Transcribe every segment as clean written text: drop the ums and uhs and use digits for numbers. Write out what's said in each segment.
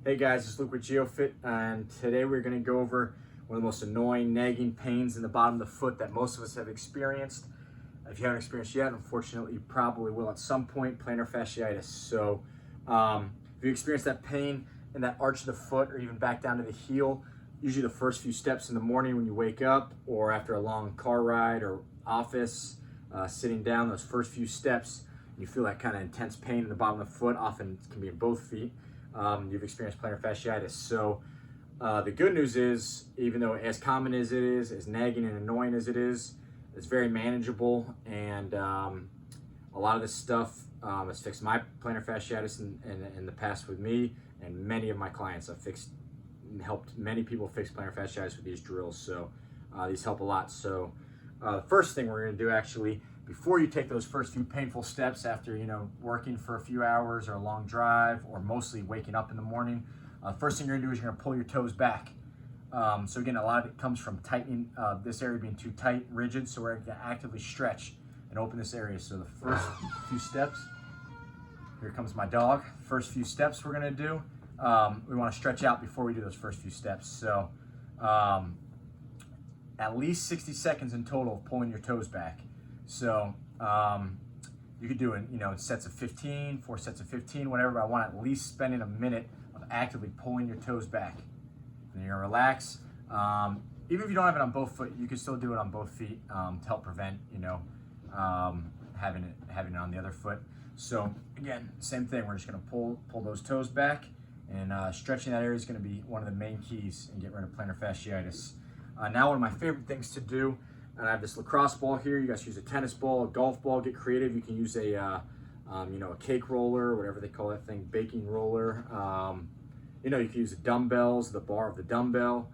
Hey guys, it's Luke with GeoFit, and today we're going to go over one of the most annoying nagging pains in the bottom of the foot that most of us have experienced. If you haven't experienced yet, unfortunately you probably will at some point, plantar fasciitis. So if you experience that pain in that arch of the foot or even back down to the heel, usually the first few steps in the morning when you wake up or after a long car ride or office, sitting down, those first few steps, you feel that kind of intense pain in the bottom of the foot. Often it can be in both feet. You've experienced plantar fasciitis. So the good news is, even though as common as it is, as nagging and annoying as it is, it's very manageable. And a lot of this stuff has fixed my plantar fasciitis in the past with me, and many of my clients. I've helped many people fix plantar fasciitis with these drills. So these help a lot. So the first thing we're going to do, actually, before you take those first few painful steps after, working for a few hours or a long drive, or mostly waking up in the morning, first thing you're gonna do is you're gonna pull your toes back. So again, a lot of it comes from tightening this area being too tight, rigid, so we're gonna actively stretch and open this area. So the first few steps, here comes my dog. First few steps we're gonna do, we wanna stretch out before we do those first few steps. So at least 60 seconds in total of pulling your toes back. So you could do it, in sets of 15, 4 sets of 15, whatever, but I want at least spending a minute of actively pulling your toes back. And you're gonna relax. Even if you don't have it on both foot, you can still do it on both feet to help prevent, having it on the other foot. So again, same thing, we're just gonna pull those toes back, and stretching that area is gonna be one of the main keys in getting rid of plantar fasciitis. Now, one of my favorite things to do, and I have this lacrosse ball here. You guys can use a tennis ball, a golf ball, get creative. You can use a cake roller, whatever they call that thing, baking roller. You can use the dumbbells, the bar of the dumbbell,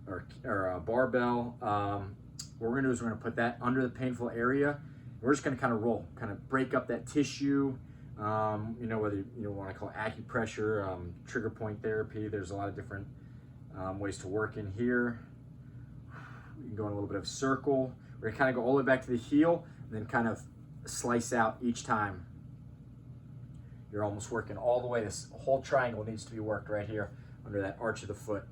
or a barbell. What we're gonna do is we're gonna put that under the painful area. We're just gonna kind of roll, kind of break up that tissue. Whether you want to call it acupressure, trigger point therapy. There's a lot of different ways to work in here. You can go in a little bit of a circle. We're gonna kind of go all the way back to the heel, and then kind of slice out each time. You're almost working all the way. This whole triangle needs to be worked right here under that arch of the foot.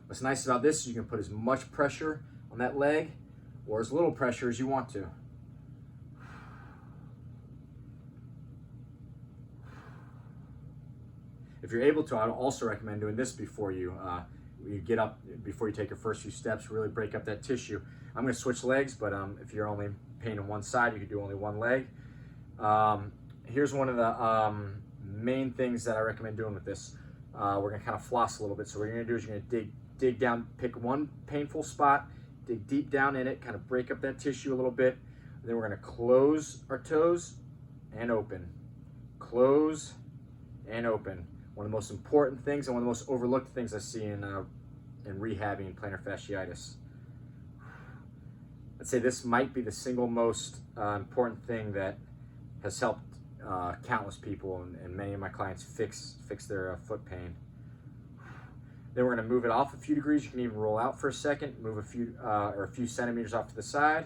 What's nice about this is you can put as much pressure on that leg or as little pressure as you want to. If you're able to, I would also recommend doing this before you get up, before you take your first few steps. Really break up that tissue. I'm going to switch legs, but if you're only pain on one side, you could do only one leg. Here's one of the main things that I recommend doing with this. We're going to kind of floss a little bit. So what you're going to do is you're going to dig down, pick one painful spot, dig deep down in it, kind of break up that tissue a little bit. And then we're going to close our toes and open. Close and open. One of the most important things and one of the most overlooked things I see in rehabbing plantar fasciitis. I'd say this might be the single most important thing that has helped countless people and many of my clients fix their foot pain. Then we're going to move it off a few degrees. You can even roll out for a second, move a few centimeters off to the side.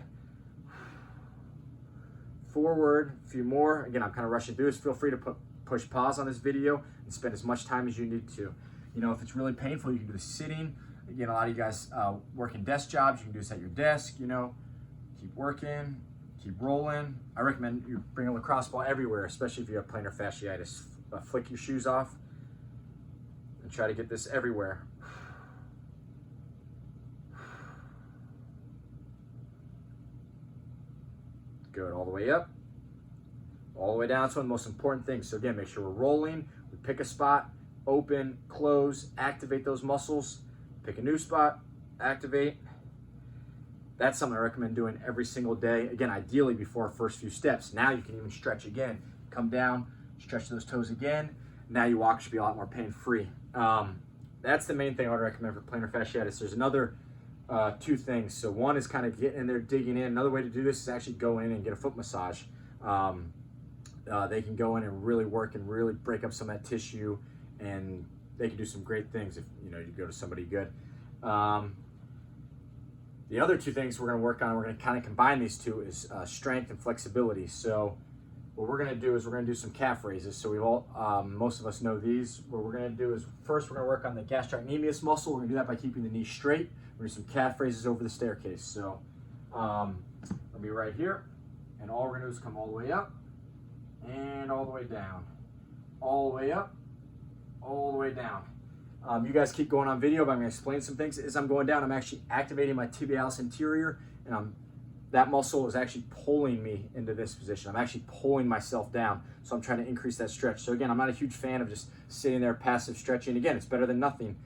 Forward, a few more. Again, I'm kind of rushing through this. Feel free to push pause on this video and spend as much time as you need to. If it's really painful, you can do this sitting. Again, a lot of you guys working desk jobs, you can do this at your desk. Keep working, keep rolling. I recommend you bring a lacrosse ball everywhere, especially if you have plantar fasciitis. Flick your shoes off and try to get this everywhere. Good, all the way up, all the way down. It's one of the most important things. So again, make sure we're rolling. We pick a spot, open, close, activate those muscles, pick a new spot, activate. That's something I recommend doing every single day. Again, ideally before our first few steps. Now you can even stretch again. Come down, stretch those toes again. Now your walk should be a lot more pain-free. That's the main thing I would recommend for plantar fasciitis. There's another two things. So one is kind of getting in there, digging in. Another way to do this is actually go in and get a foot massage. They can go in and really work and really break up some of that tissue, and they can do some great things if you go to somebody good. The other two things we're going to work on, we're going to kind of combine these two, is strength and flexibility. So what we're gonna do is we're gonna do some calf raises. So we all, most of us know these. What we're gonna do is first we're gonna work on the gastrocnemius muscle. We're gonna do that by keeping the knee straight. We're gonna do some calf raises over the staircase. So I'll be right here, and all we're gonna do is come all the way up and all the way down, all the way up, all the way down. You guys keep going on video, but I'm gonna explain some things. As I'm going down, I'm actually activating my tibialis anterior, and that muscle is actually pulling me into this position. I'm actually pulling myself down, so I'm trying to increase that stretch. So again, I'm not a huge fan of just sitting there passive stretching. Again, it's better than nothing.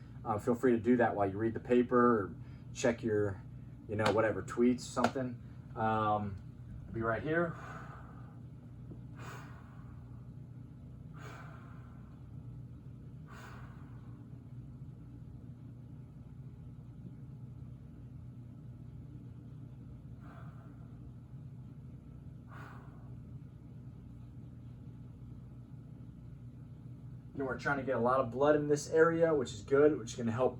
Feel free to do that while you read the paper or check your, whatever, tweets, something. I'll be right here. We're trying to get a lot of blood in this area, which is good, which is going to help,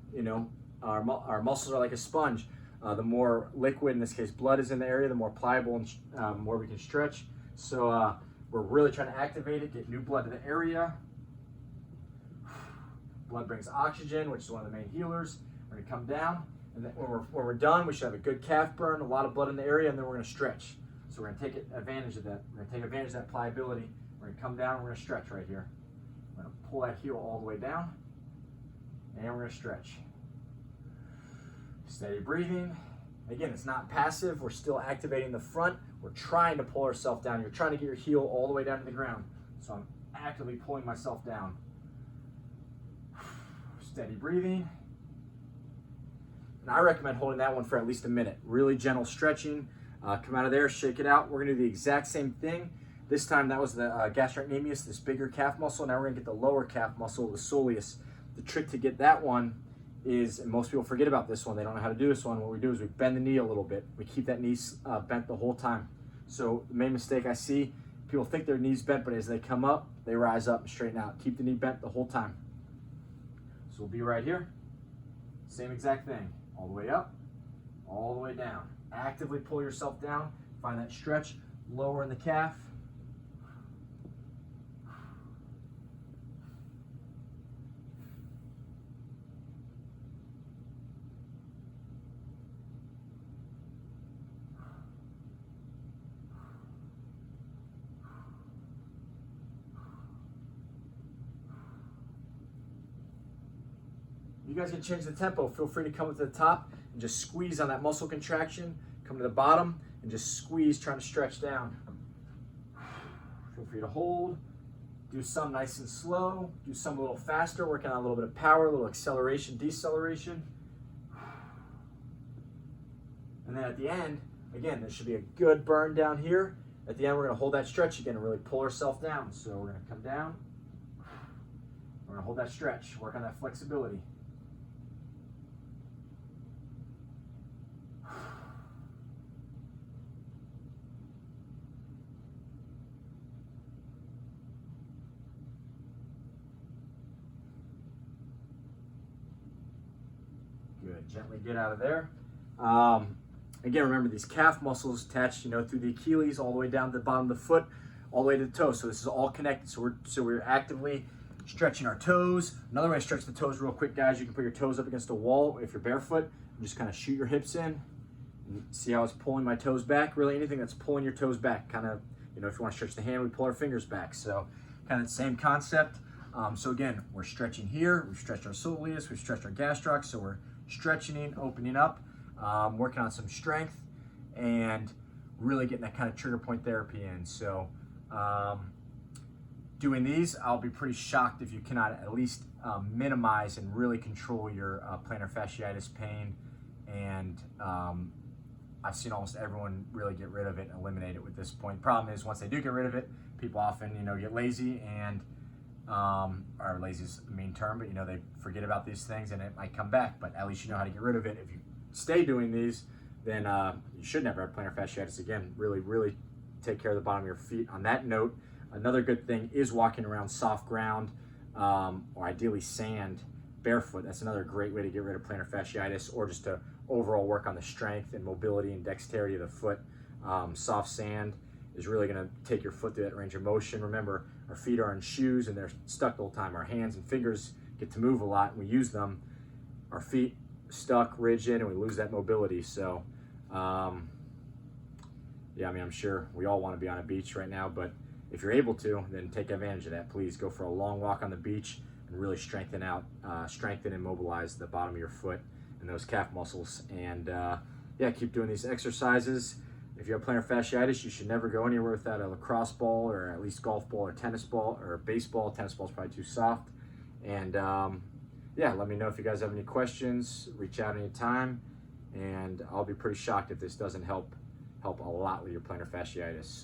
our muscles are like a sponge. The more liquid, in this case blood, is in the area, the more pliable and more we can stretch. So we're really trying to activate it, get new blood to the area. Blood brings oxygen, which is one of the main healers. We're going to come down, and then when we're done, we should have a good calf burn, a lot of blood in the area, and then we're going to stretch. So we're going to take advantage of that. We're going to take advantage of that pliability. We're going to come down, and we're going to stretch right here. We're going to pull that heel all the way down, and we're going to stretch. Steady breathing. Again, it's not passive. We're still activating the front. We're trying to pull ourselves down. You're trying to get your heel all the way down to the ground. So I'm actively pulling myself down. Steady breathing. And I recommend holding that one for at least a minute. Really gentle stretching. Come out of there, shake it out. We're going to do the exact same thing. This time that was the gastrocnemius, this bigger calf muscle. Now we're going to get the lower calf muscle, the soleus. The trick to get that one is, and most people forget about this one, they don't know how to do this one. What we do is we bend the knee a little bit. We keep that knee bent the whole time. So the main mistake I see, people think their knee's bent, but as they come up, they rise up and straighten out. Keep the knee bent the whole time. So we'll be right here. Same exact thing. All the way up, all the way down. Actively pull yourself down. Find that stretch, lower in the calf. You guys can change the tempo. Feel free to come up to the top and just squeeze on that muscle contraction. Come to the bottom and just squeeze, trying to stretch down. Feel free to hold. Do some nice and slow. Do some a little faster, working on a little bit of power, a little acceleration, deceleration. And then at the end, again, there should be a good burn down here. At the end, we're going to hold that stretch again and really pull ourselves down. So we're going to come down. We're going to hold that stretch, work on that flexibility. Good. Gently get out of there. Again, remember these calf muscles attached, through the Achilles all the way down to the bottom of the foot, all the way to the toe. So this is all connected. So we're actively stretching our toes. Another way to stretch the toes real quick, guys, you can put your toes up against a wall if you're barefoot and just kind of shoot your hips in. And see how it's pulling my toes back? Really anything that's pulling your toes back. Kind of, if you want to stretch the hand, we pull our fingers back. So kind of the same concept. So again, we're stretching here. We've stretched our soleus. We've stretched our gastroc. So we're stretching, opening up, working on some strength, and really getting that kind of trigger point therapy in. So doing these, I'll be pretty shocked if you cannot at least minimize and really control your plantar fasciitis pain. And I've seen almost everyone really get rid of it and eliminate it at this point. Problem is, once they do get rid of it, people often, get lazy and, or lazy is a mean term, but they forget about these things and it might come back, but at least you know how to get rid of it. If you stay doing these, then you should never have plantar fasciitis again. Really, really take care of the bottom of your feet. On that note, another good thing is walking around soft ground, or ideally sand, barefoot. That's another great way to get rid of plantar fasciitis, or just to overall work on the strength and mobility and dexterity of the foot. Soft sand is really going to take your foot through that range of motion. Remember, our feet are in shoes and they're stuck the whole time. Our hands and fingers get to move a lot and we use them. Our feet stuck, rigid, and we lose that mobility. So, yeah, I mean, I'm sure we all want to be on a beach right now, but if you're able to, then take advantage of that. Please go for a long walk on the beach and really strengthen and mobilize the bottom of your foot and those calf muscles. And yeah, keep doing these exercises. If you have plantar fasciitis, you should never go anywhere without a lacrosse ball, or at least golf ball or tennis ball or baseball. Tennis ball is probably too soft. And yeah, let me know if you guys have any questions. Reach out anytime, and I'll be pretty shocked if this doesn't help a lot with your plantar fasciitis.